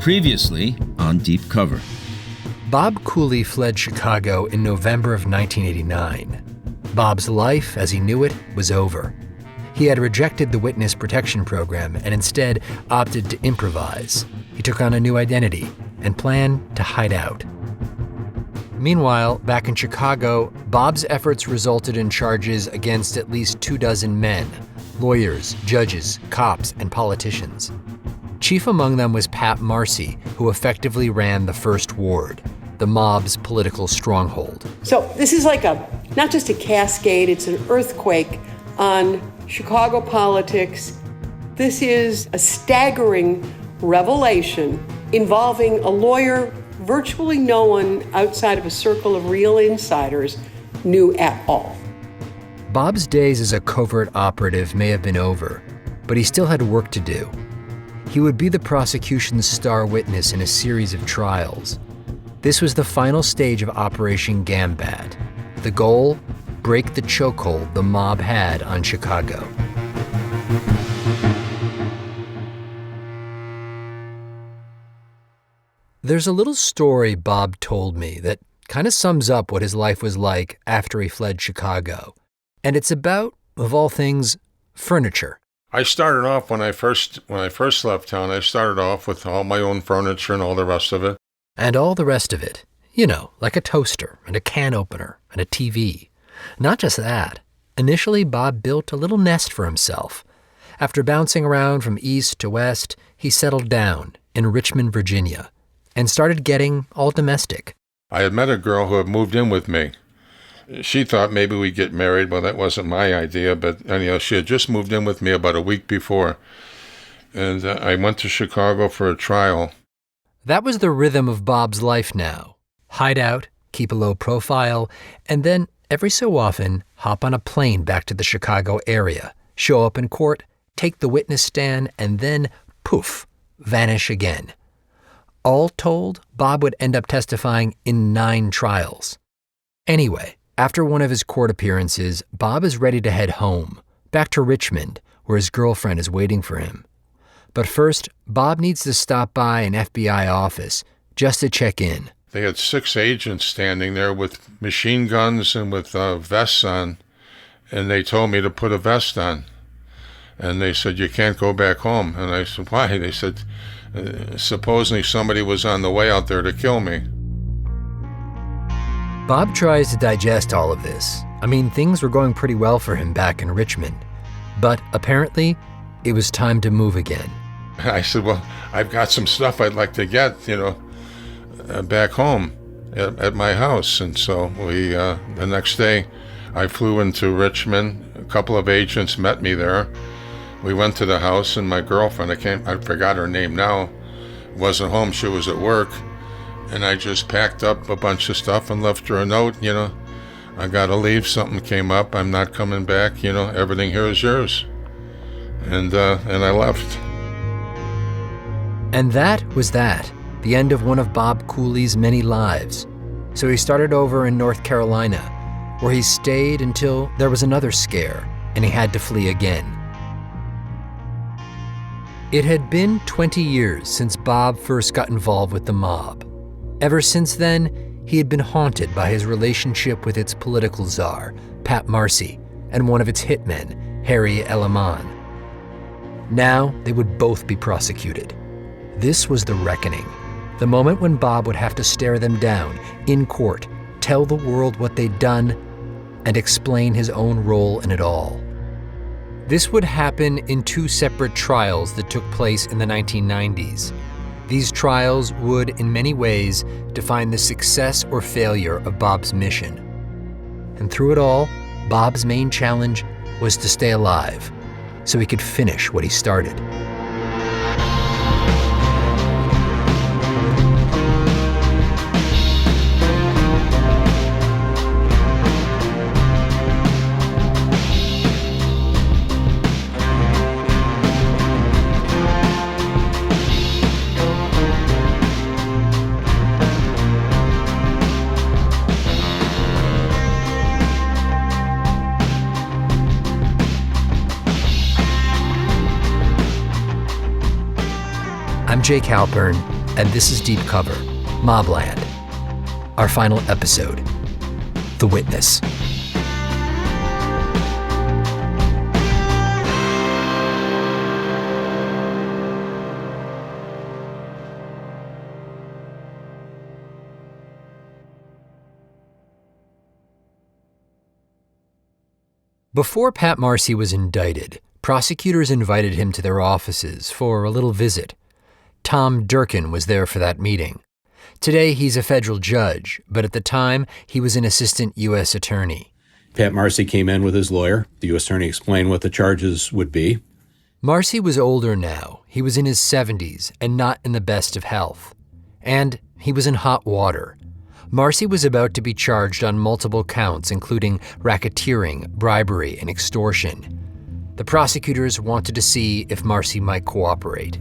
Previously on Deep Cover. Bob Cooley fled Chicago in November of 1989. Bob's life, as he knew it, was over. He had rejected the witness protection program and instead opted to improvise. He took on a new identity and planned to hide out. Meanwhile, back in Chicago, Bob's efforts resulted in charges against at least 24 men, lawyers, judges, cops, and politicians. Chief among them was Pat Marcy, who effectively ran the First Ward, the mob's political stronghold. So this is like not just a cascade, it's an earthquake on Chicago politics. This is a staggering revelation involving a lawyer virtually no one outside of a circle of real insiders knew at all. Bob's days as a covert operative may have been over, but he still had work to do. He would be the prosecution's star witness in a series of trials. This was the final stage of Operation Gambat. The goal? Break the chokehold the mob had on Chicago. There's a little story Bob told me that kind of sums up what his life was like after he fled Chicago. And it's about, of all things, furniture. I started off when I first left town, I started off with all my own furniture and all the rest of it. And all the rest of it. You know, like a toaster and a can opener and a TV. Not just that. Initially, Bob built a little nest for himself. After bouncing around from east to west, he settled down in Richmond, Virginia, and started getting all domestic. I had met a girl who had moved in with me. She thought maybe we'd get married. Well, that wasn't my idea, but anyhow, she had just moved in with me about a week before. And I went to Chicago for a trial. That was the rhythm of Bob's life now. Hide out, keep a low profile, and then, every so often, hop on a plane back to the Chicago area, show up in court, take the witness stand, and then, poof, vanish again. All told, Bob would end up testifying in 9 trials. Anyway, after one of his court appearances, Bob is ready to head home, back to Richmond, where his girlfriend is waiting for him. But first, Bob needs to stop by an FBI office just to check in. They had 6 agents standing there with machine guns and with vests on, and they told me to put a vest on. And they said, "You can't go back home." And I said, "Why?" They said, "Supposedly somebody was on the way out there to kill me." Bob tries to digest all of this. I mean, things were going pretty well for him back in Richmond. But apparently, it was time to move again. I said, "Well, I've got some stuff I'd like to get, back home at my house." And so the next day, I flew into Richmond. A couple of agents met me there. We went to the house, and my girlfriend, I forgot her name now, wasn't home. She was at work. And I just packed up a bunch of stuff and left her a note, "I gotta leave, something came up, I'm not coming back, everything here is yours." And I left. And that was that, the end of one of Bob Cooley's many lives. So he started over in North Carolina, where he stayed until there was another scare, and he had to flee again. It had been 20 years since Bob first got involved with the mob. Ever since then, he had been haunted by his relationship with its political czar, Pat Marcy, and one of its hitmen, Harry Aleman. Now, they would both be prosecuted. This was the reckoning, the moment when Bob would have to stare them down in court, tell the world what they'd done, and explain his own role in it all. This would happen in 2 separate trials that took place in the 1990s. These trials would, in many ways, define the success or failure of Bob's mission. And through it all, Bob's main challenge was to stay alive, so he could finish what he started. I'm Jake Halpern, and this is Deep Cover, Mobland. Our final episode, The Witness. Before Pat Marcy was indicted, prosecutors invited him to their offices for a little visit. Tom Durkin was there for that meeting. Today, he's a federal judge, but at the time, he was an assistant U.S. attorney. Pat Marcy came in with his lawyer. The U.S. attorney explained what the charges would be. Marcy was older now. He was in his 70s and not in the best of health. And he was in hot water. Marcy was about to be charged on multiple counts, including racketeering, bribery, and extortion. The prosecutors wanted to see if Marcy might cooperate.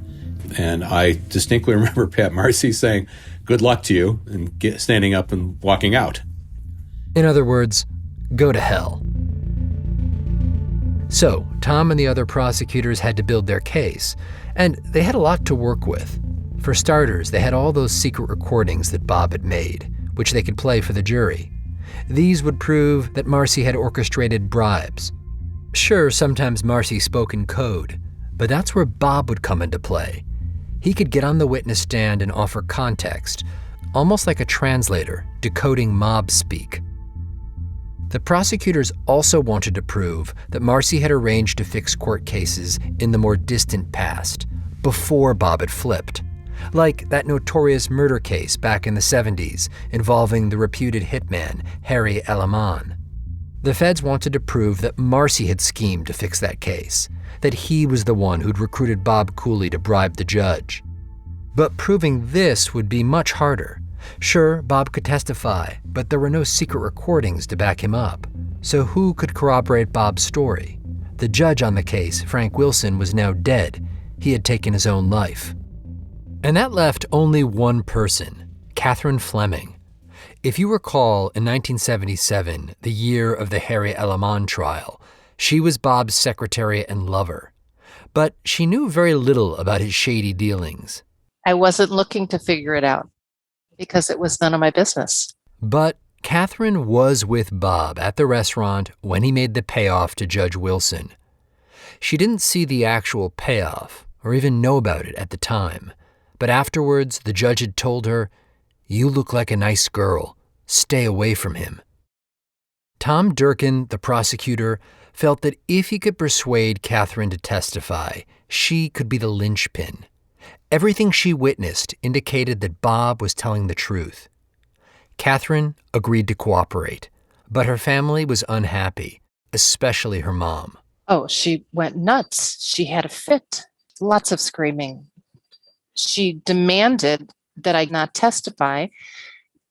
And I distinctly remember Pat Marcy saying, "Good luck to you," and standing up and walking out. In other words, go to hell. So, Tom and the other prosecutors had to build their case, and they had a lot to work with. For starters, they had all those secret recordings that Bob had made, which they could play for the jury. These would prove that Marcy had orchestrated bribes. Sure, sometimes Marcy spoke in code, but that's where Bob would come into play. He could get on the witness stand and offer context, almost like a translator, decoding mob speak. The prosecutors also wanted to prove that Marcy had arranged to fix court cases in the more distant past, before Bob had flipped. Like that notorious murder case back in the 70s involving the reputed hitman, Harry Aleman. The feds wanted to prove that Marcy had schemed to fix that case, that he was the one who'd recruited Bob Cooley to bribe the judge. But proving this would be much harder. Sure, Bob could testify, but there were no secret recordings to back him up. So who could corroborate Bob's story? The judge on the case, Frank Wilson, was now dead. He had taken his own life. And that left only one person, Catherine Fleming. If you recall, in 1977, the year of the Harry Aleman trial, she was Bob's secretary and lover. But she knew very little about his shady dealings. I wasn't looking to figure it out because it was none of my business. But Catherine was with Bob at the restaurant when he made the payoff to Judge Wilson. She didn't see the actual payoff or even know about it at the time. But afterwards, the judge had told her, "You look like a nice girl. Stay away from him." Tom Durkin, the prosecutor, felt that if he could persuade Catherine to testify, she could be the linchpin. Everything she witnessed indicated that Bob was telling the truth. Catherine agreed to cooperate, but her family was unhappy, especially her mom. Oh, she went nuts. She had a fit. Lots of screaming. She demanded that I not testify,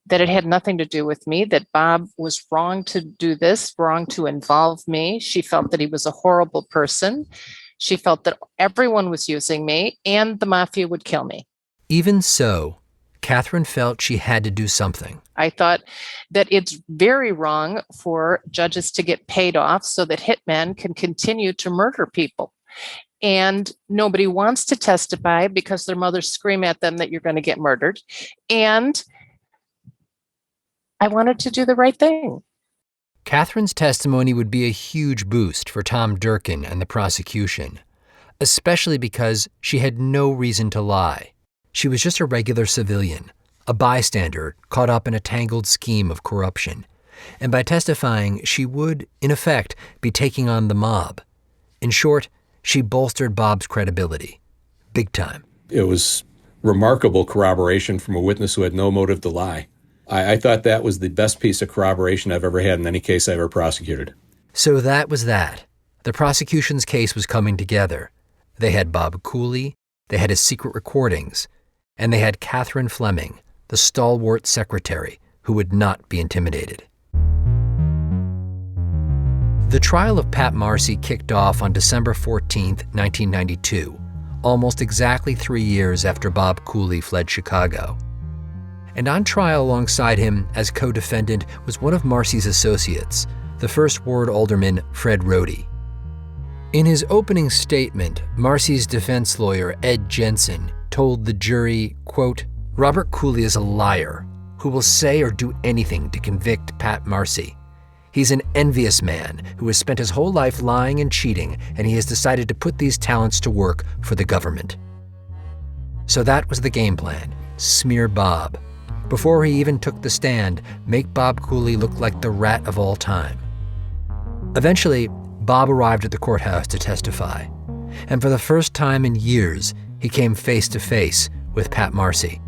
that it had nothing to do with me, that Bob was wrong to do this, wrong to involve me. She felt that he was a horrible person. She felt that everyone was using me and the Mafia would kill me. Even so, Catherine felt she had to do something. I thought that it's very wrong for judges to get paid off so that hitmen can continue to murder people. And nobody wants to testify because their mothers scream at them that you're going to get murdered. And I wanted to do the right thing. Catherine's testimony would be a huge boost for Tom Durkin and the prosecution, especially because she had no reason to lie. She was just a regular civilian, a bystander caught up in a tangled scheme of corruption. And by testifying, she would, in effect, be taking on the mob. In short, she bolstered Bob's credibility. Big time. It was remarkable corroboration from a witness who had no motive to lie. I thought that was the best piece of corroboration I've ever had in any case I've ever prosecuted. So that was that. The prosecution's case was coming together. They had Bob Cooley, they had his secret recordings, and they had Catherine Fleming, the stalwart secretary who would not be intimidated. The trial of Pat Marcy kicked off on December 14, 1992, almost exactly 3 years after Bob Cooley fled Chicago. And on trial alongside him as co-defendant was one of Marcy's associates, the First Ward Alderman Fred Rohde. In his opening statement, Marcy's defense lawyer, Ed Jensen, told the jury, quote, Robert Cooley is a liar who will say or do anything to convict Pat Marcy. He's an envious man who has spent his whole life lying and cheating, and he has decided to put these talents to work for the government. So that was the game plan: smear Bob. Before he even took the stand, make Bob Cooley look like the rat of all time. Eventually, Bob arrived at the courthouse to testify, and for the first time in years, he came face to face with Pat Marcy.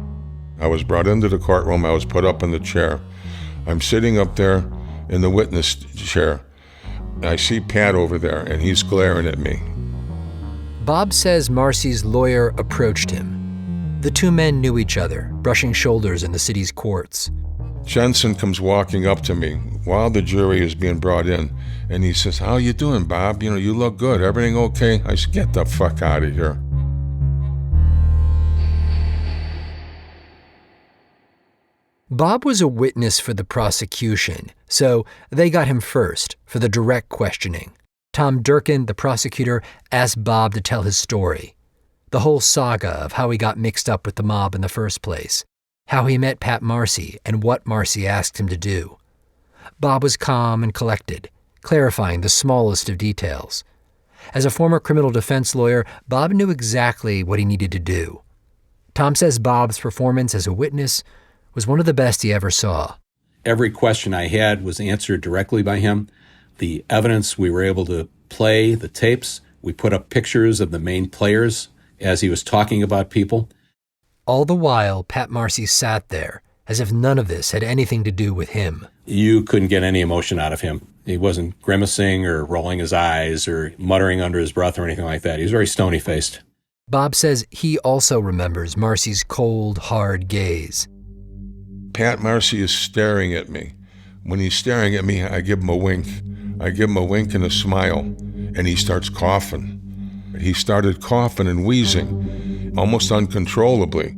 I was brought into the courtroom. I was put up in the chair. I'm sitting up there in the witness chair. I see Pat over there, and he's glaring at me. Bob says Marcy's lawyer approached him. The two men knew each other, brushing shoulders in the city's courts. Jensen comes walking up to me while the jury is being brought in, and he says, "How you doing, Bob? You look good. Everything okay?" I said, "Get the fuck out of here." Bob was a witness for the prosecution, so they got him first for the direct questioning. Tom Durkin, the prosecutor, asked Bob to tell his story. The whole saga of how he got mixed up with the mob in the first place, how he met Pat Marcy, and what Marcy asked him to do. Bob was calm and collected, clarifying the smallest of details. As a former criminal defense lawyer, Bob knew exactly what he needed to do. Tom says Bob's performance as a witness was one of the best he ever saw. Every question I had was answered directly by him. The evidence we were able to play, the tapes, we put up pictures of the main players as he was talking about people. All the while, Pat Marcy sat there, as if none of this had anything to do with him. You couldn't get any emotion out of him. He wasn't grimacing or rolling his eyes or muttering under his breath or anything like that. He was very stony-faced. Bob says he also remembers Marcy's cold, hard gaze. Pat Marcy is staring at me. When he's staring at me, I give him a wink. I give him a wink and a smile, and he starts coughing. He started coughing and wheezing, almost uncontrollably.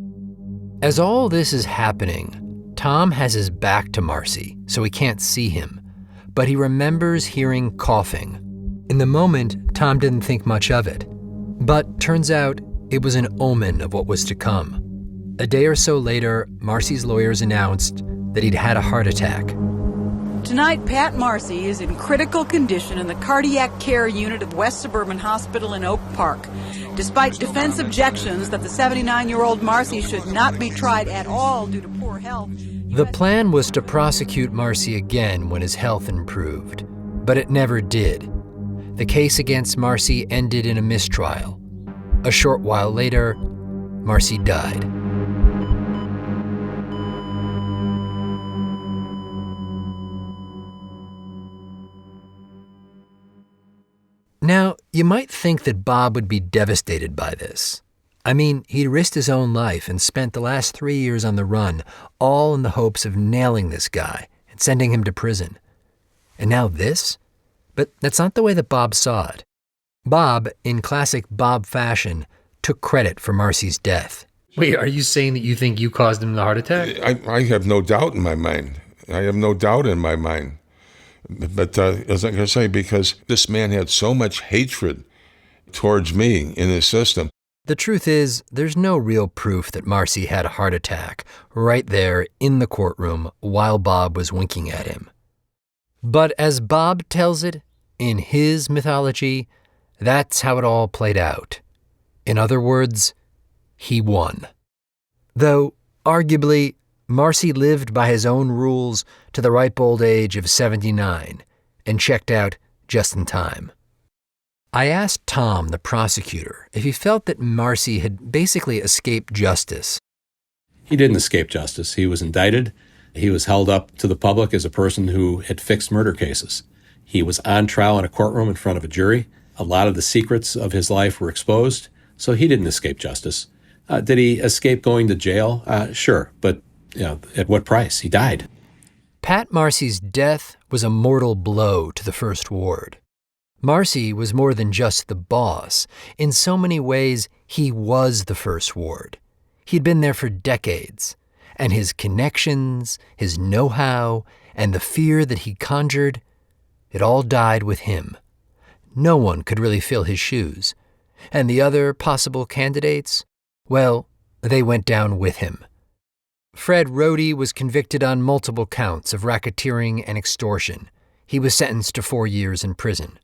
As all this is happening, Tom has his back to Marcy, so he can't see him, but he remembers hearing coughing. In the moment, Tom didn't think much of it, but turns out it was an omen of what was to come. A day or so later, Marcy's lawyers announced that he'd had a heart attack. Tonight, Pat Marcy is in critical condition in the cardiac care unit of West Suburban Hospital in Oak Park. Despite defense objections that the 79-year-old Marcy should not be tried at all due to poor health. The plan was to prosecute Marcy again when his health improved, but it never did. The case against Marcy ended in a mistrial. A short while later, Marcy died. Now, you might think that Bob would be devastated by this. I mean, he'd risked his own life and spent the last 3 years on the run, all in the hopes of nailing this guy and sending him to prison. And now this? But that's not the way that Bob saw it. Bob, in classic Bob fashion, took credit for Marcy's death. Wait, are you saying that you think you caused him the heart attack? I have no doubt in my mind. I have no doubt in my mind. But as I say, because this man had so much hatred towards me in his system. The truth is, there's no real proof that Marcy had a heart attack right there in the courtroom while Bob was winking at him. But as Bob tells it, in his mythology, that's how it all played out. In other words, he won. Though, arguably, Marcy lived by his own rules to the ripe old age of 79 and checked out just in time. I asked Tom, the prosecutor, if he felt that Marcy had basically escaped justice. He didn't escape justice. He was indicted. He was held up to the public as a person who had fixed murder cases. He was on trial in a courtroom in front of a jury. A lot of the secrets of his life were exposed, so he didn't escape justice. Did he escape going to jail? Sure, but at what price? He died. Pat Marcy's death was a mortal blow to the First Ward. Marcy was more than just the boss. In so many ways, he was the First Ward. He'd been there for decades, and his connections, his know-how, and the fear that he conjured, it all died with him. No one could really fill his shoes. And the other possible candidates, well, they went down with him. Fred Rohde was convicted on multiple counts of racketeering and extortion. He was sentenced to 4 years in prison.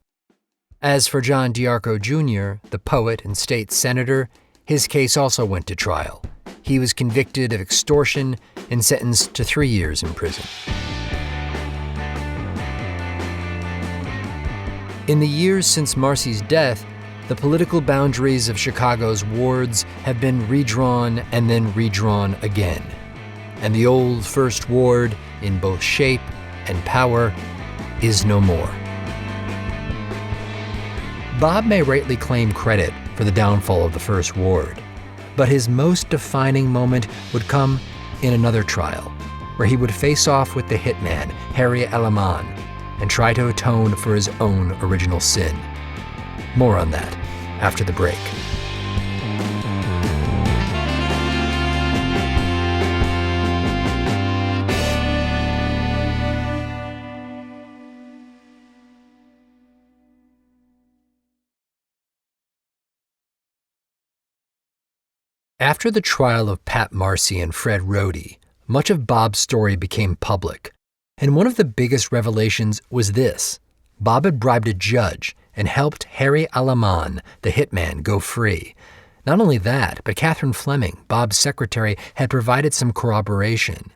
As for John D'Arco Jr., the poet and state senator, his case also went to trial. He was convicted of extortion and sentenced to 3 years in prison. In the years since Marcy's death, the political boundaries of Chicago's wards have been redrawn and then redrawn again. And the old First Ward, in both shape and power, is no more. Bob may rightly claim credit for the downfall of the First Ward, but his most defining moment would come in another trial, where he would face off with the hitman, Harry Aleman, and try to atone for his own original sin. More on that after the break. After the trial of Pat Marcy and Fred Rohde, much of Bob's story became public. And one of the biggest revelations was this. Bob had bribed a judge and helped Harry Aleman, the hitman, go free. Not only that, but Catherine Fleming, Bob's secretary, had provided some corroboration.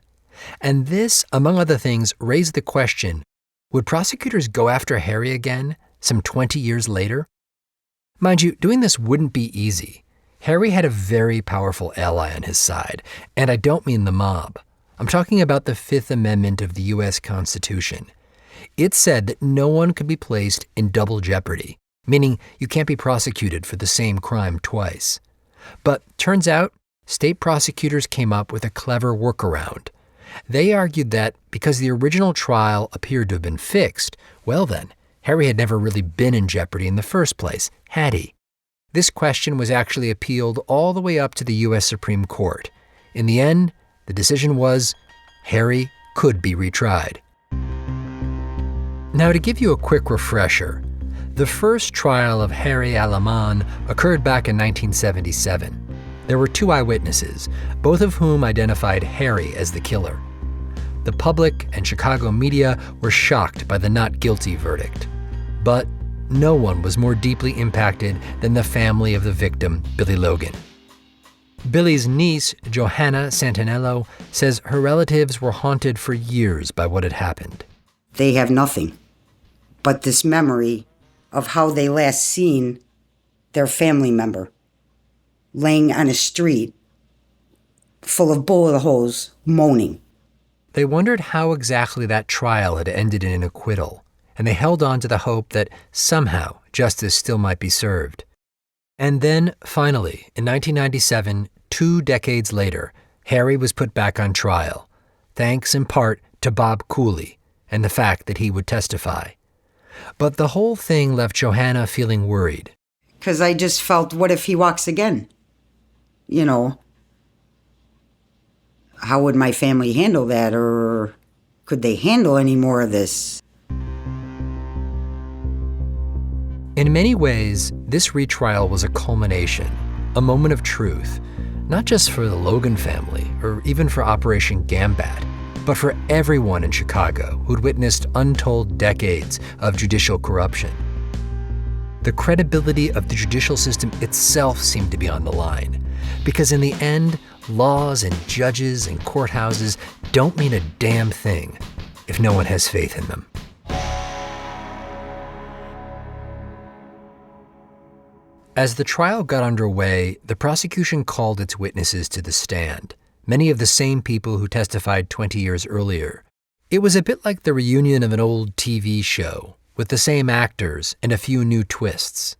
And this, among other things, raised the question, would prosecutors go after Harry again, some 20 years later? Mind you, doing this wouldn't be easy. Harry had a very powerful ally on his side, and I don't mean the mob. I'm talking about the Fifth Amendment of the U.S. Constitution. It said that no one could be placed in double jeopardy, meaning you can't be prosecuted for the same crime twice. But turns out, state prosecutors came up with a clever workaround. They argued that because the original trial appeared to have been fixed, well then, Harry had never really been in jeopardy in the first place, had he? This question was actually appealed all the way up to the U.S. Supreme Court. In the end, the decision was Harry could be retried. Now, to give you a quick refresher, the first trial of Harry Aleman occurred back in 1977. There were 2 eyewitnesses, both of whom identified Harry as the killer. The public and Chicago media were shocked by the not guilty verdict. But no one was more deeply impacted than the family of the victim, Billy Logan. Billy's niece, Johanna Santinello, says her relatives were haunted for years by what had happened. They have nothing but this memory of how they last seen their family member laying on a street full of bullet holes, moaning. They wondered how exactly that trial had ended in an acquittal, and they held on to the hope that somehow justice still might be served. And then, finally, in 1997, 2 decades later, Harry was put back on trial, thanks in part to Bob Cooley and the fact that he would testify. But the whole thing left Johanna feeling worried. Because I just felt, what if he walks again? You know, how would my family handle that? Or could they handle any more of this? In many ways, this retrial was a culmination, a moment of truth, not just for the Logan family or even for Operation Gambat, but for everyone in Chicago who'd witnessed untold decades of judicial corruption. The credibility of the judicial system itself seemed to be on the line, because in the end, laws and judges and courthouses don't mean a damn thing if no one has faith in them. As the trial got underway, the prosecution called its witnesses to the stand, many of the same people who testified 20 years earlier. It was a bit like the reunion of an old TV show, with the same actors and a few new twists.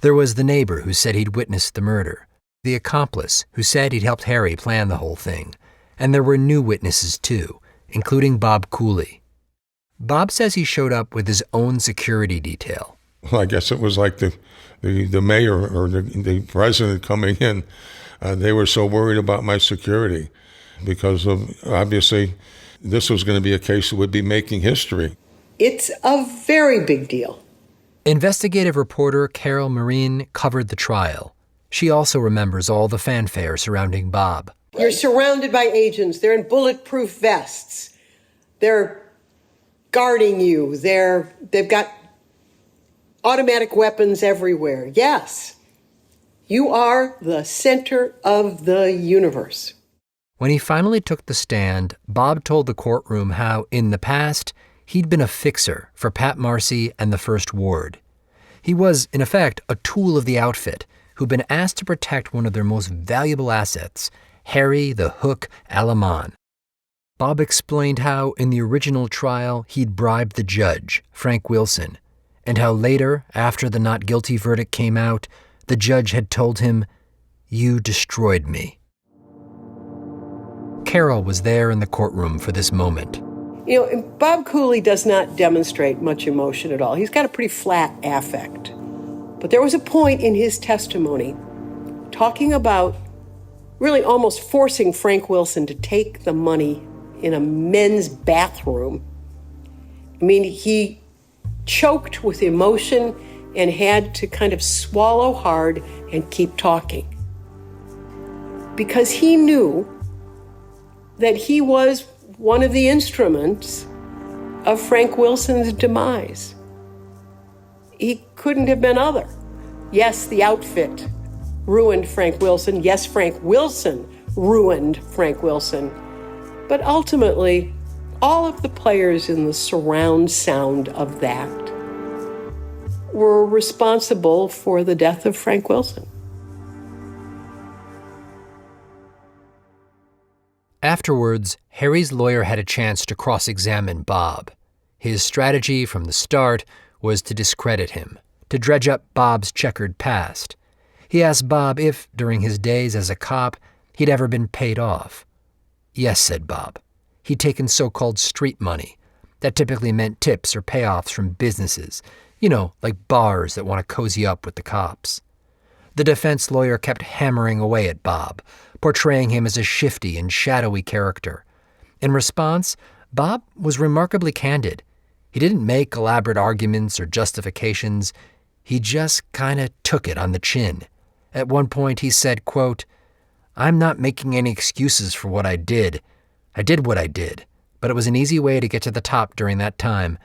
There was the neighbor who said he'd witnessed the murder, the accomplice who said he'd helped Harry plan the whole thing, and there were new witnesses too, including Bob Cooley. Bob says he showed up with his own security detail. Well, I guess it was like the mayor or the president coming in. They were so worried about my security because of, obviously, this was going to be a case that would be making history. It's a very big deal. Investigative reporter Carol Marine covered the trial. She also remembers all the fanfare surrounding Bob. You're surrounded by agents. They're in bulletproof vests. They're guarding you. They've got automatic weapons everywhere. Yes, you are the center of the universe. When he finally took the stand, Bob told the courtroom how, in the past, he'd been a fixer for Pat Marcy and the First Ward. He was, in effect, a tool of the outfit who'd been asked to protect one of their most valuable assets, Harry the Hook Aleman. Bob explained how, in the original trial, he'd bribed the judge, Frank Wilson, and how later, after the not guilty verdict came out, the judge had told him, "You destroyed me." Carol was there in the courtroom for this moment. Bob Cooley does not demonstrate much emotion at all. He's got a pretty flat affect. But there was a point in his testimony talking about really almost forcing Frank Wilson to take the money in a men's bathroom. I mean, he choked with emotion and had to kind of swallow hard and keep talking. Because he knew that he was one of the instruments of Frank Wilson's demise. He couldn't have been other. Yes, the outfit ruined Frank Wilson. Yes, Frank Wilson ruined Frank Wilson. But ultimately, all of the players in the surround sound of that were responsible for the death of Frank Wilson. Afterwards, Harry's lawyer had a chance to cross-examine Bob. His strategy from the start was to discredit him, to dredge up Bob's checkered past. He asked Bob if, during his days as a cop, he'd ever been paid off. Yes, said Bob. He'd taken so-called street money. That typically meant tips or payoffs from businesses, like bars that want to cozy up with the cops. The defense lawyer kept hammering away at Bob, portraying him as a shifty and shadowy character. In response, Bob was remarkably candid. He didn't make elaborate arguments or justifications. He just kind of took it on the chin. At one point he said, quote, "I'm not making any excuses for what I did. I did what I did, but it was an easy way to get to the top during that time,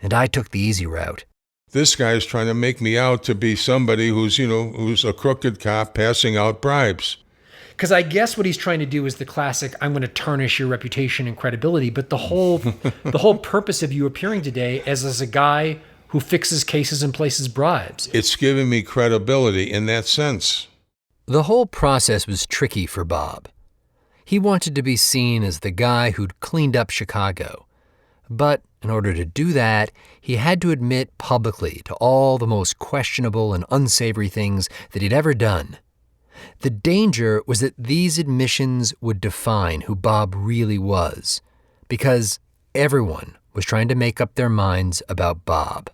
and I took the easy route." This guy's trying to make me out to be somebody who's a crooked cop passing out bribes. Because I guess what he's trying to do is the classic, I'm going to tarnish your reputation and credibility. But the whole purpose of you appearing today as a guy who fixes cases and places bribes. It's giving me credibility in that sense. The whole process was tricky for Bob. He wanted to be seen as the guy who'd cleaned up Chicago. But in order to do that, he had to admit publicly to all the most questionable and unsavory things that he'd ever done. The danger was that these admissions would define who Bob really was, because everyone was trying to make up their minds about Bob.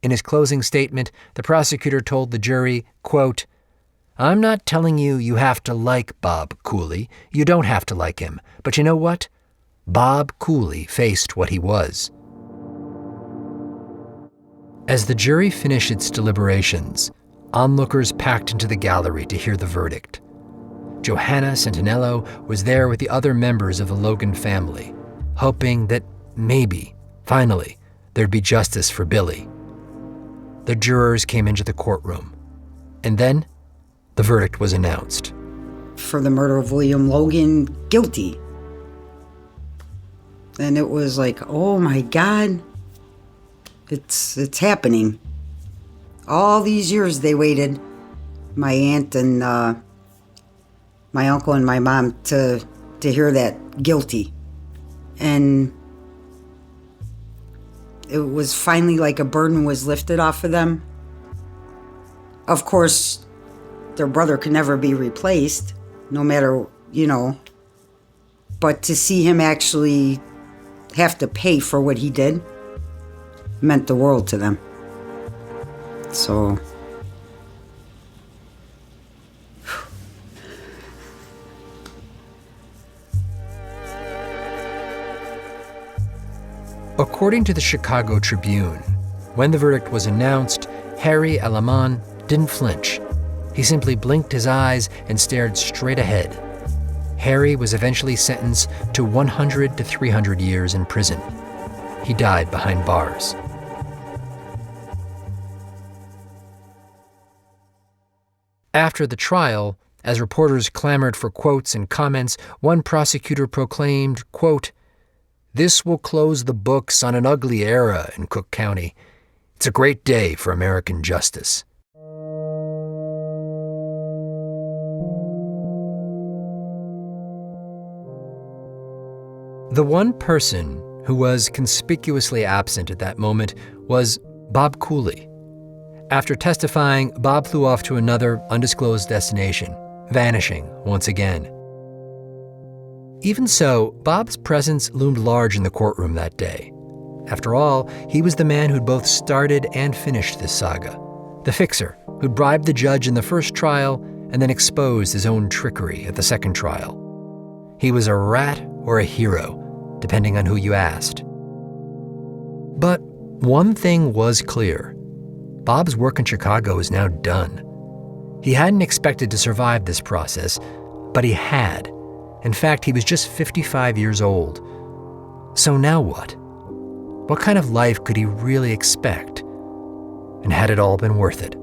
In his closing statement, the prosecutor told the jury, quote, "I'm not telling you have to like Bob Cooley. You don't have to like him. But you know what? Bob Cooley faced what he was." As the jury finished its deliberations, onlookers packed into the gallery to hear the verdict. Johanna Centinello was there with the other members of the Logan family, hoping that maybe, finally, there'd be justice for Billy. The jurors came into the courtroom, and then the verdict was announced. For the murder of William Logan, guilty. And it was like, oh my God, it's happening. All these years they waited, my aunt and my uncle and my mom, to hear that guilty. And it was finally like a burden was lifted off of them. Of course, their brother could never be replaced, no matter, but to see him actually have to pay for what he did meant the world to them. So according to the Chicago Tribune, when the verdict was announced, Harry Aleman didn't flinch. He simply blinked his eyes and stared straight ahead. Harry was eventually sentenced to 100 to 300 years in prison. He died behind bars. After the trial, as reporters clamored for quotes and comments, one prosecutor proclaimed, quote, "This will close the books on an ugly era in Cook County. It's a great day for American justice." The one person who was conspicuously absent at that moment was Bob Cooley. After testifying, Bob flew off to another undisclosed destination, vanishing once again. Even so, Bob's presence loomed large in the courtroom that day. After all, he was the man who'd both started and finished this saga, the fixer who'd bribed the judge in the first trial and then exposed his own trickery at the second trial. He was a rat or a hero, depending on who you asked. But one thing was clear. Bob's work in Chicago was now done. He hadn't expected to survive this process, but he had. In fact, he was just 55 years old. So now what? What kind of life could he really expect? And had it all been worth it?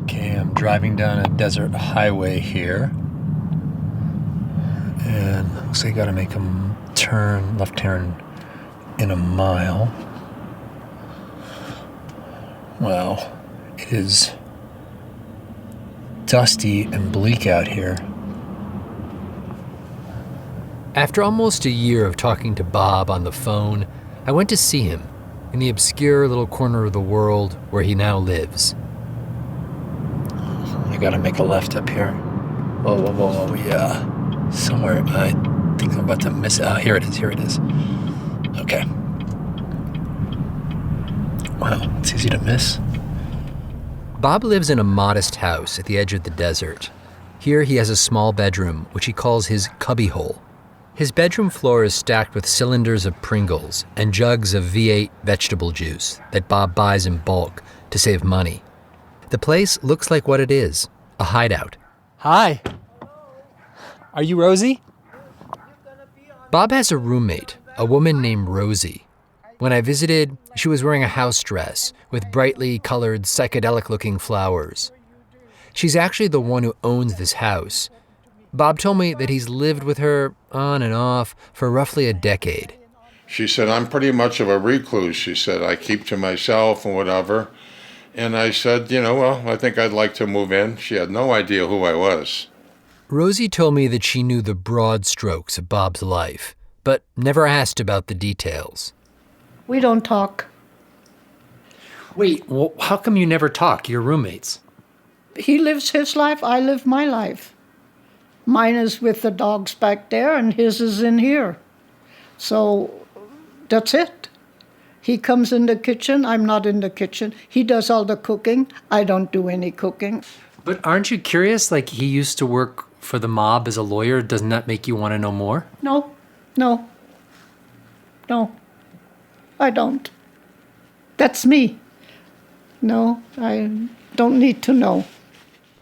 Okay, I'm driving down a desert highway here. And looks like I gotta make a left turn in a mile. Well, it is dusty and bleak out here. After almost a year of talking to Bob on the phone, I went to see him in the obscure little corner of the world where he now lives. I gotta make a left up here. Whoa, yeah. Somewhere, I think I'm about to miss it. Oh, here it is. Okay. Wow, it's easy to miss. Bob lives in a modest house at the edge of the desert. Here he has a small bedroom, which he calls his cubbyhole. His bedroom floor is stacked with cylinders of Pringles and jugs of V8 vegetable juice that Bob buys in bulk to save money. The place looks like what it is, a hideout. Hi. Are you Rosie? Bob has a roommate, a woman named Rosie. When I visited, she was wearing a house dress with brightly colored, psychedelic-looking flowers. She's actually the one who owns this house. Bob told me that he's lived with her on and off for roughly a decade. She said, "I'm pretty much of a recluse." She said, "I keep to myself and whatever." And I said, well, I think I'd like to move in. She had no idea who I was. Rosie told me that she knew the broad strokes of Bob's life, but never asked about the details. We don't talk. Wait, well, how come you never talk? You're roommates. He lives his life, I live my life. Mine is with the dogs back there, and his is in here. So that's it. He comes in the kitchen, I'm not in the kitchen. He does all the cooking, I don't do any cooking. But aren't you curious? Like, he used to work for the mob as a lawyer. Doesn't that make you want to know more? No, I don't. That's me. No, I don't need to know.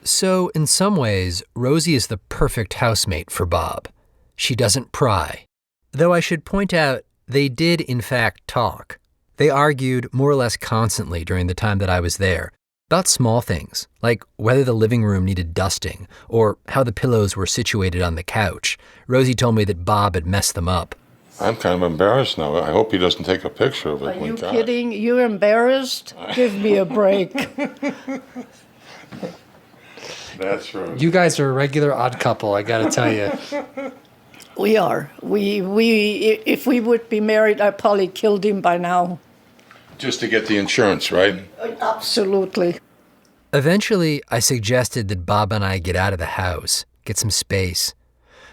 So, in some ways, Rosie is the perfect housemate for Bob. She doesn't pry. Though I should point out, they did in fact talk. They argued more or less constantly during the time that I was there, about small things, like whether the living room needed dusting or how the pillows were situated on the couch. Rosie told me that Bob had messed them up. I'm kind of embarrassed now. I hope he doesn't take a picture of it. Are you kidding? You're embarrassed? Give me a break. That's right. You guys are a regular odd couple, I gotta tell you. We are. If we would be married, I probably killed him by now. Just to get the insurance, right? Absolutely. Eventually, I suggested that Bob and I get out of the house, get some space.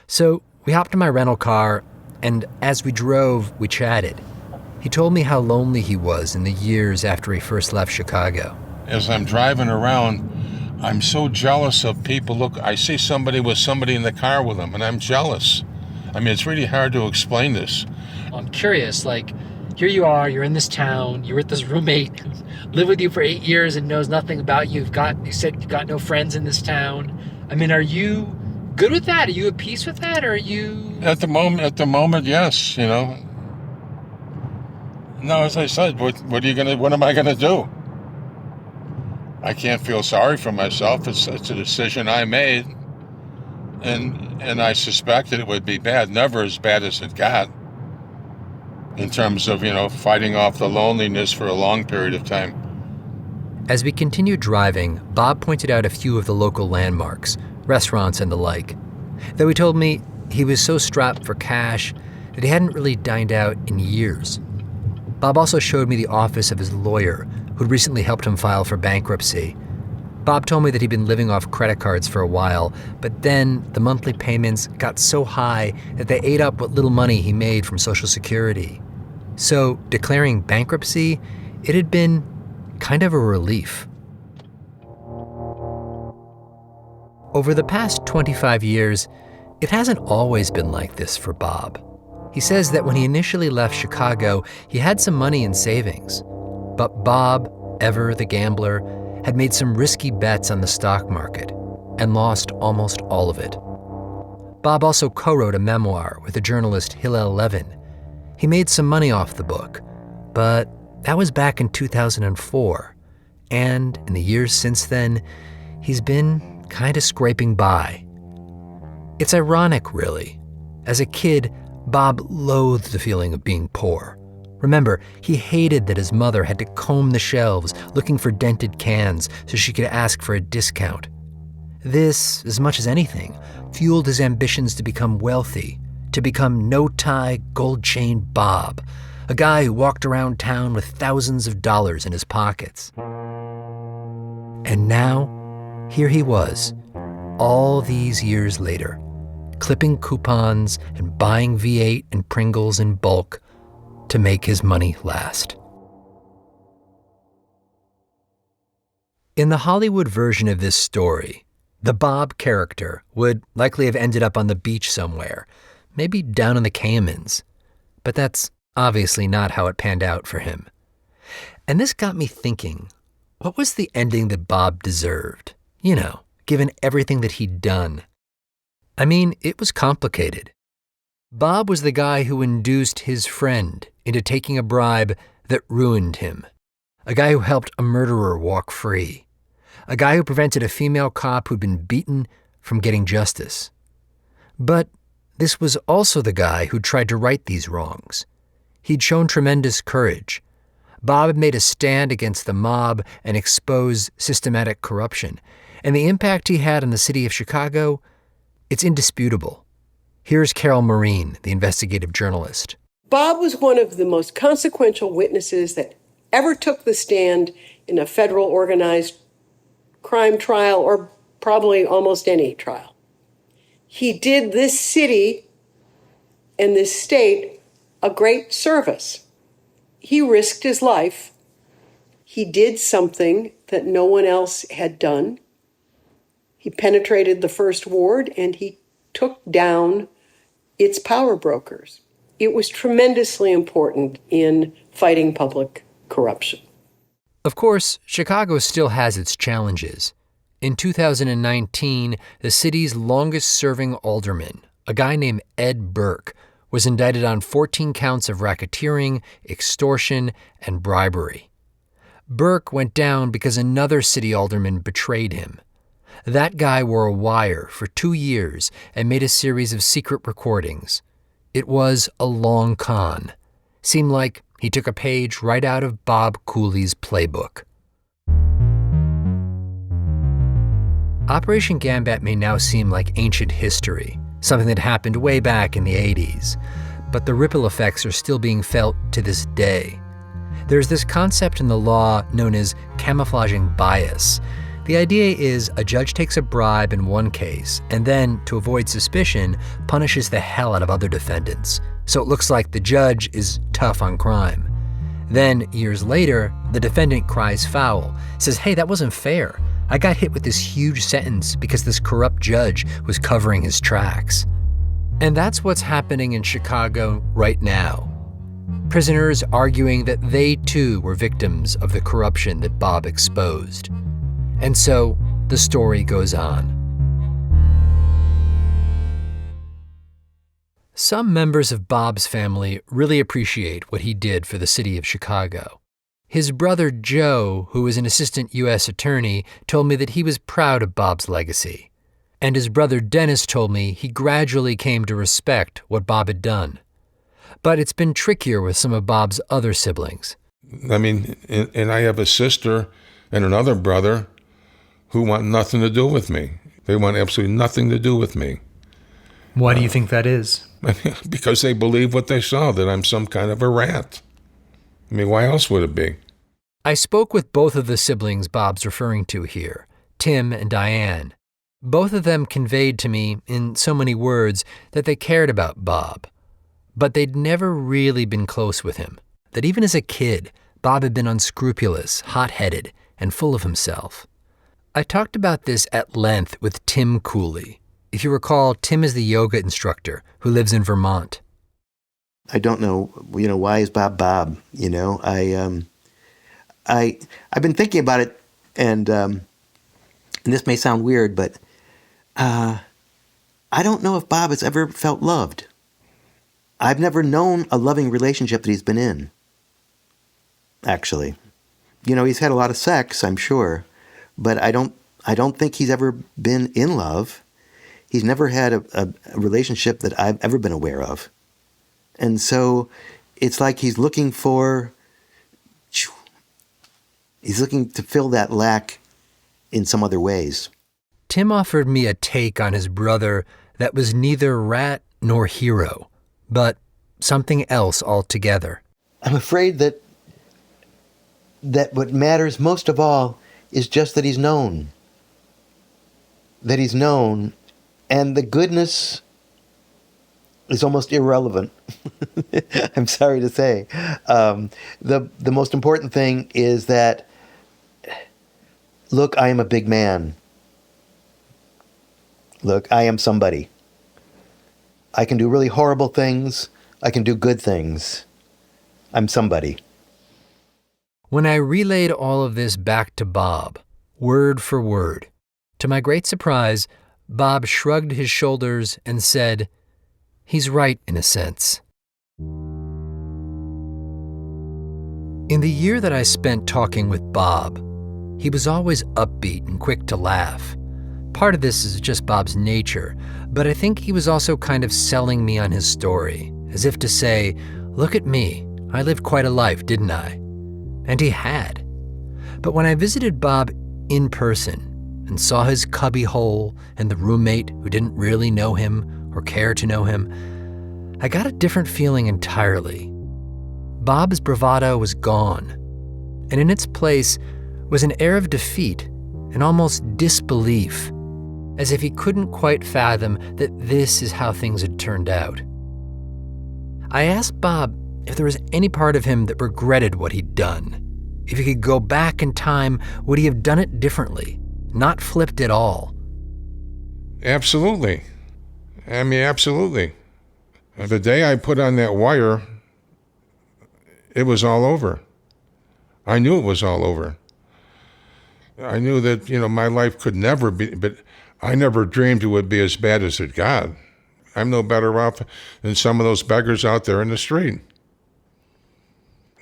So we hopped in my rental car, and as we drove, we chatted. He told me how lonely he was in the years after he first left Chicago. as I'm driving around, I'm so jealous of people. Look, I see somebody with somebody in the car with them, and I'm jealous. I mean, it's really hard to explain this. I'm curious, like, here you are, you're in this town, you're with this roommate who lived with you for 8 years and knows nothing about you. You said you've got no friends in this town. I mean, are you good with that? Are you at peace with that? Or are you... At the moment, yes, you know. No, as I said, what am I gonna do? I can't feel sorry for myself. It's a decision I made. And I suspected it would be bad, never as bad as it got. In terms of, fighting off the loneliness for a long period of time. As we continued driving, Bob pointed out a few of the local landmarks, restaurants and the like. Though he told me he was so strapped for cash that he hadn't really dined out in years. Bob also showed me the office of his lawyer, who'd recently helped him file for bankruptcy. Bob told me that he'd been living off credit cards for a while, but then the monthly payments got so high that they ate up what little money he made from Social Security. So declaring bankruptcy, it had been kind of a relief. Over the past 25 years, it hasn't always been like this for Bob. He says that when he initially left Chicago, he had some money in savings. But Bob, ever the gambler, had made some risky bets on the stock market and lost almost all of it. Bob also co-wrote a memoir with the journalist Hillel Levin. He made some money off the book, but that was back in 2004. And in the years since then, he's been kind of scraping by. It's ironic, really. As a kid, Bob loathed the feeling of being poor. Remember, he hated that his mother had to comb the shelves looking for dented cans so she could ask for a discount. This, as much as anything, fueled his ambitions to become wealthy, to become no-tie, gold-chain Bob, a guy who walked around town with thousands of dollars in his pockets. And now, here he was, all these years later, clipping coupons and buying V8 and Pringles in bulk to make his money last. In the Hollywood version of this story, the Bob character would likely have ended up on the beach somewhere, maybe down in the Caymans. But that's obviously not how it panned out for him. And this got me thinking, what was the ending that Bob deserved? Given everything that he'd done. I mean, it was complicated. Bob was the guy who induced his friend into taking a bribe that ruined him. A guy who helped a murderer walk free. A guy who prevented a female cop who'd been beaten from getting justice. But this was also the guy who tried to right these wrongs. He'd shown tremendous courage. Bob had made a stand against the mob and exposed systematic corruption. And the impact he had on the city of Chicago, it's indisputable. Here's Carol Marine, the investigative journalist. Bob was one of the most consequential witnesses that ever took the stand in a federal organized crime trial, or probably almost any trial. He did this city and this state a great service. He risked his life. He did something that no one else had done. He penetrated the first ward and he took down its power brokers. It was tremendously important in fighting public corruption. Of course, Chicago still has its challenges. In 2019, the city's longest-serving alderman, a guy named Ed Burke, was indicted on 14 counts of racketeering, extortion, and bribery. Burke went down because another city alderman betrayed him. That guy wore a wire for 2 years and made a series of secret recordings. It was a long con. Seemed like he took a page right out of Bob Cooley's playbook. Operation Gambat may now seem like ancient history, something that happened way back in the 80s, but the ripple effects are still being felt to this day. There's this concept in the law known as camouflaging bias. The idea is a judge takes a bribe in one case and then, to avoid suspicion, punishes the hell out of other defendants. So it looks like the judge is tough on crime. Then, years later, the defendant cries foul, says, hey, that wasn't fair. I got hit with this huge sentence because this corrupt judge was covering his tracks. And that's what's happening in Chicago right now. Prisoners arguing that they too were victims of the corruption that Bob exposed. And so the story goes on. Some members of Bob's family really appreciate what he did for the city of Chicago. His brother Joe, who was an assistant U.S. attorney, told me that he was proud of Bob's legacy. And his brother Dennis told me he gradually came to respect what Bob had done. But it's been trickier with some of Bob's other siblings. I mean, and I have a sister and another brother who want nothing to do with me. They want absolutely nothing to do with me. Why do you think that is? Because they believe what they saw, that I'm some kind of a rat. I mean, why else would it be? I spoke with both of the siblings Bob's referring to here, Tim and Diane. Both of them conveyed to me, in so many words, that they cared about Bob. But they'd never really been close with him. That even as a kid, Bob had been unscrupulous, hot-headed, and full of himself. I talked about this at length with Tim Cooley. If you recall, Tim is the yoga instructor who lives in Vermont. I don't know, why is Bob Bob? I've been thinking about it, and this may sound weird, but I don't know if Bob has ever felt loved. I've never known a loving relationship that he's been in, actually. He's had a lot of sex, I'm sure, but I don't think he's ever been in love. He's never had a relationship that I've ever been aware of. And so it's like he's looking to fill that lack in some other ways. Tim offered me a take on his brother that was neither rat nor hero, but something else altogether. I'm afraid that what matters most of all is just that he's known. That he's known, and the goodness is almost irrelevant. I'm sorry to say. The most important thing is that, look, I am a big man. Look, I am somebody. I can do really horrible things. I can do good things. I'm somebody. When I relayed all of this back to Bob, word for word, to my great surprise, Bob shrugged his shoulders and said, he's right in a sense. In the year that I spent talking with Bob, he was always upbeat and quick to laugh. Part of this is just Bob's nature, but I think he was also kind of selling me on his story, as if to say, look at me, I lived quite a life, didn't I? And he had. But when I visited Bob in person and saw his cubby hole and the roommate who didn't really know him or care to know him, I got a different feeling entirely. Bob's bravado was gone, and in its place was an air of defeat and almost disbelief, as if he couldn't quite fathom that this is how things had turned out. I asked Bob if there was any part of him that regretted what he'd done. If he could go back in time, would he have done it differently, not flipped at all? Absolutely. Absolutely. The day I put on that wire, it was all over. I knew it was all over. I knew that, my life could never be, but I never dreamed it would be as bad as it got. I'm no better off than some of those beggars out there in the street.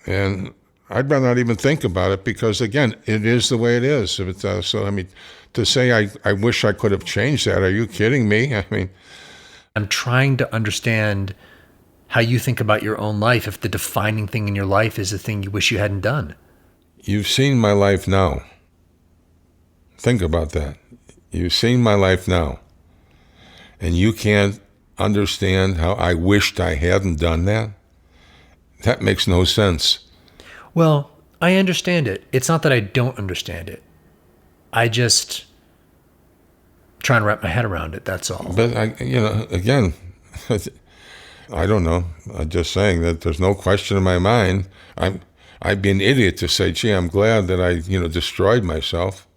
And I'd rather not even think about it because, again, it is the way it is. To say I wish I could have changed that, are you kidding me? I'm trying to understand how you think about your own life if the defining thing in your life is the thing you wish you hadn't done. You've seen my life now. Think about that. You've seen my life now. And you can't understand how I wished I hadn't done that? That makes no sense. Well, I understand it. It's not that I don't understand it. I just trying to wrap my head around it, that's all. But, again, I don't know. I'm just saying that there's no question in my mind. I'm I'd be an idiot to say, gee, I'm glad that I, destroyed myself.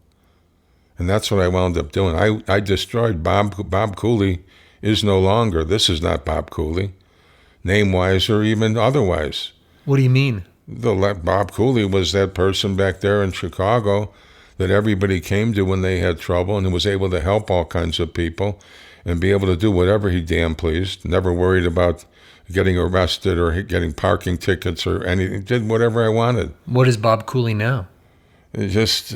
And that's what I wound up doing. I destroyed Bob Cooley is no longer. This is not Bob Cooley, name-wise or even otherwise. What do you mean? Bob Cooley was that person back there in Chicago that everybody came to when they had trouble, and was able to help all kinds of people and be able to do whatever he damn pleased, never worried about getting arrested or getting parking tickets or anything, did whatever I wanted. What is Bob Cooley now? Just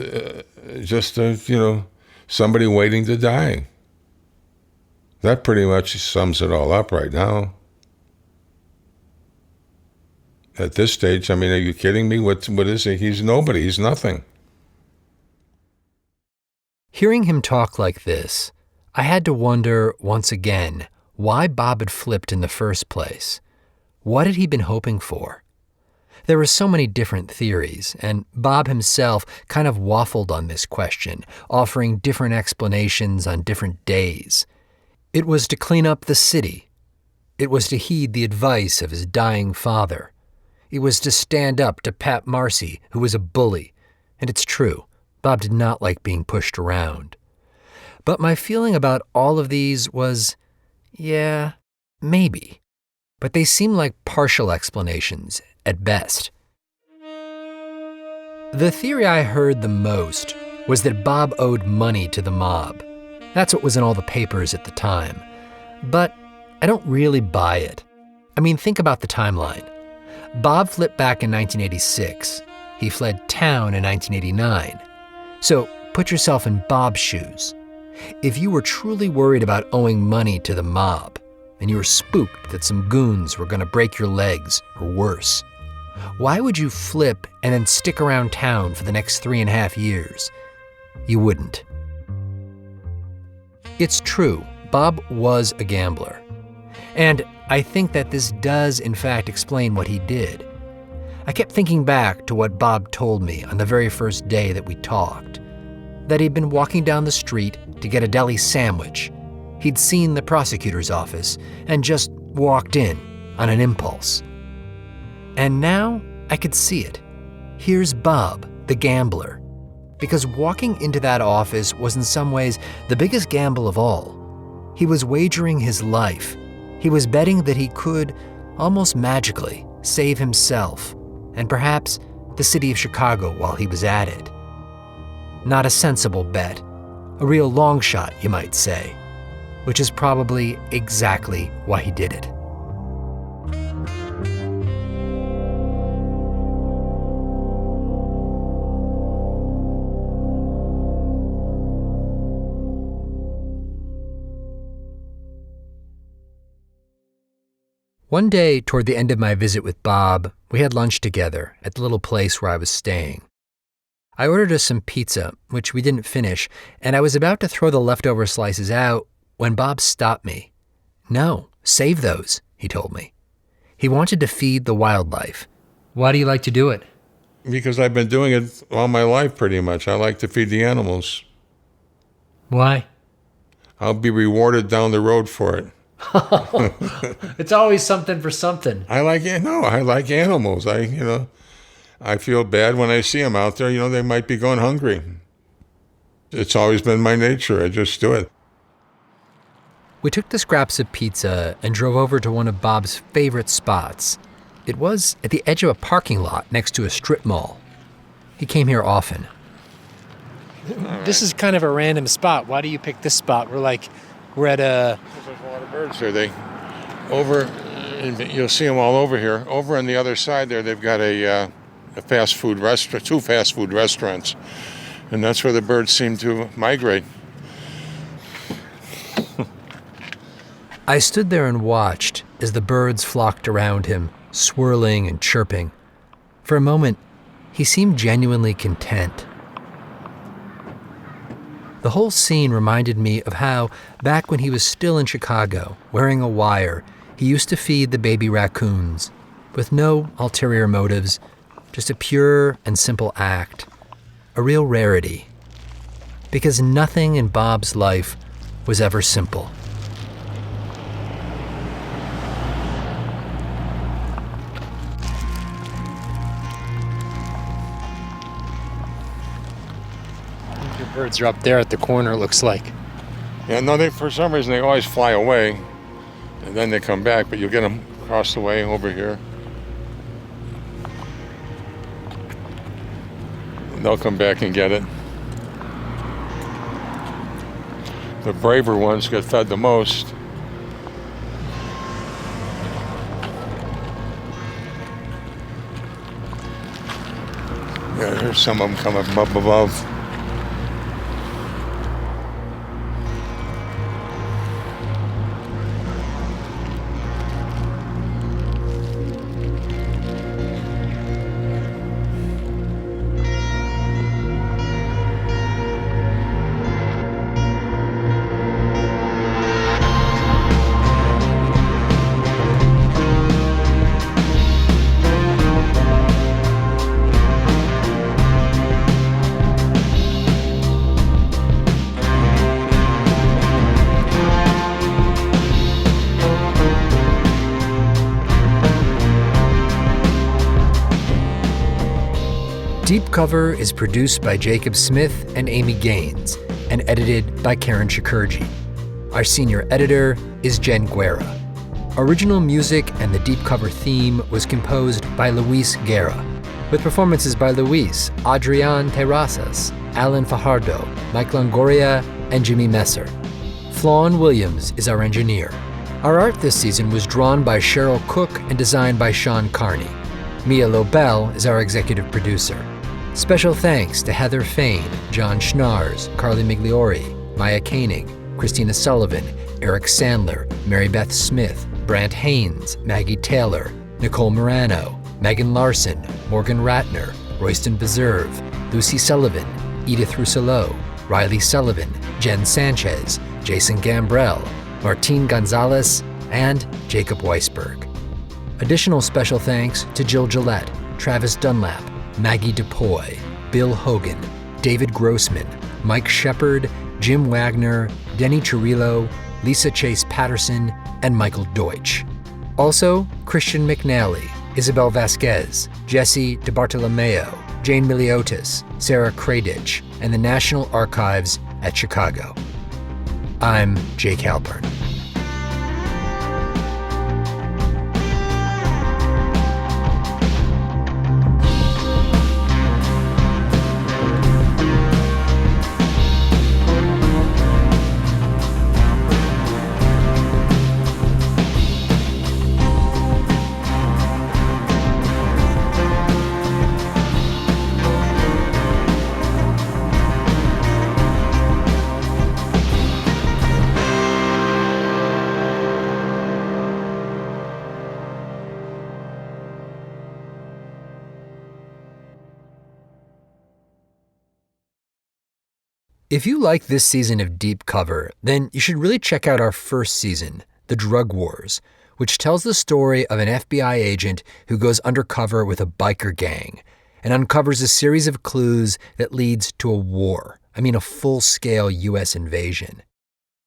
somebody waiting to die. That pretty much sums it all up right now. At this stage, I mean, are you kidding me? What is he? He's nobody. He's nothing. Hearing him talk like this, I had to wonder once again why Bob had flipped in the first place. What had he been hoping for? There were so many different theories, and Bob himself kind of waffled on this question, offering different explanations on different days. It was to clean up the city. It was to heed the advice of his dying father. It was to stand up to Pat Marcy, who was a bully. And it's true, Bob did not like being pushed around. But my feeling about all of these was, yeah, maybe. But they seem like partial explanations, at best. The theory I heard the most was that Bob owed money to the mob. That's what was in all the papers at the time. But I don't really buy it. I mean, think about the timeline. Bob flipped back in 1986. He fled town in 1989. So put yourself in Bob's shoes. If you were truly worried about owing money to the mob, and you were spooked that some goons were going to break your legs or worse, why would you flip and then stick around town for the next 3.5 years? You wouldn't. It's true, Bob was a gambler. And I think that this does, in fact, explain what he did. I kept thinking back to what Bob told me on the very first day that we talked, that he'd been walking down the street to get a deli sandwich. He'd seen the prosecutor's office and just walked in on an impulse. And now I could see it. Here's Bob, the gambler. Because walking into that office was in some ways the biggest gamble of all. He was wagering his life. He was betting that he could, almost magically, save himself and perhaps the city of Chicago while he was at it. Not a sensible bet, a real long shot, you might say, which is probably exactly why he did it. One day, toward the end of my visit with Bob, we had lunch together at the little place where I was staying. I ordered us some pizza, which we didn't finish, and I was about to throw the leftover slices out when Bob stopped me. No, save those, he told me. He wanted to feed the wildlife. Why do you like to do it? Because I've been doing it all my life, pretty much. I like to feed the animals. Why? I'll be rewarded down the road for it. It's always something for something. I like animals. I feel bad when I see them out there. They might be going hungry. It's always been my nature. I just do it. We took the scraps of pizza and drove over to one of Bob's favorite spots. It was at the edge of a parking lot next to a strip mall. He came here often. Right. This is kind of a random spot. Why do you pick this spot? We're at a... There's a lot of birds here. You'll see them all over here. Over on the other side there, they've got a fast food restaurant, 2 fast food restaurants. And that's where the birds seem to migrate. I stood there and watched as the birds flocked around him, swirling and chirping. For a moment, he seemed genuinely content. The whole scene reminded me of how, back when he was still in Chicago, wearing a wire, he used to feed the baby raccoons, with no ulterior motives, just a pure and simple act, a real rarity. Because nothing in Bob's life was ever simple. Birds are up there at the corner, it looks like. Yeah, no, for some reason they always fly away, and then they come back, but you'll get them across the way over here. And they'll come back and get it. The braver ones get fed the most. Yeah, there's some of them coming up above. Deep Cover is produced by Jacob Smith and Amy Gaines and edited by Karen Shakurji. Our senior editor is Jen Guerra. Original music and the Deep Cover theme was composed by Luis Guerra, with performances by Luis, Adrian Terrazas, Alan Fajardo, Mike Longoria, and Jimmy Messer. Flawn Williams is our engineer. Our art this season was drawn by Cheryl Cook and designed by Sean Carney. Mia Lobel is our executive producer. Special thanks to Heather Fain, John Schnars, Carly Migliori, Maya Koenig, Christina Sullivan, Eric Sandler, Mary Beth Smith, Brant Haynes, Maggie Taylor, Nicole Morano, Megan Larson, Morgan Ratner, Royston Beserve, Lucy Sullivan, Edith Rousselot, Riley Sullivan, Jen Sanchez, Jason Gambrell, Martine Gonzalez, and Jacob Weisberg. Additional special thanks to Jill Gillette, Travis Dunlap, Maggie DePoy, Bill Hogan, David Grossman, Mike Shepard, Jim Wagner, Denny Chirillo, Lisa Chase Patterson, and Michael Deutsch. Also, Christian McNally, Isabel Vasquez, Jesse DeBartolomeo, Jane Miliotis, Sarah Kradich, and the National Archives at Chicago. I'm Jake Halpern. If you like this season of Deep Cover, then you should really check out our first season, The Drug Wars, which tells the story of an FBI agent who goes undercover with a biker gang and uncovers a series of clues that leads to a war. A full-scale U.S. invasion.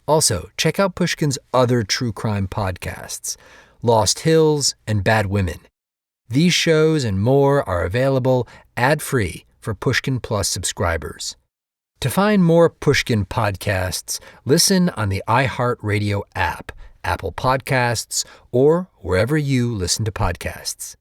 Also, check out Pushkin's other true crime podcasts, Lost Hills and Bad Women. These shows and more are available ad-free for Pushkin Plus subscribers. To find more Pushkin podcasts, listen on the iHeartRadio app, Apple Podcasts, or wherever you listen to podcasts.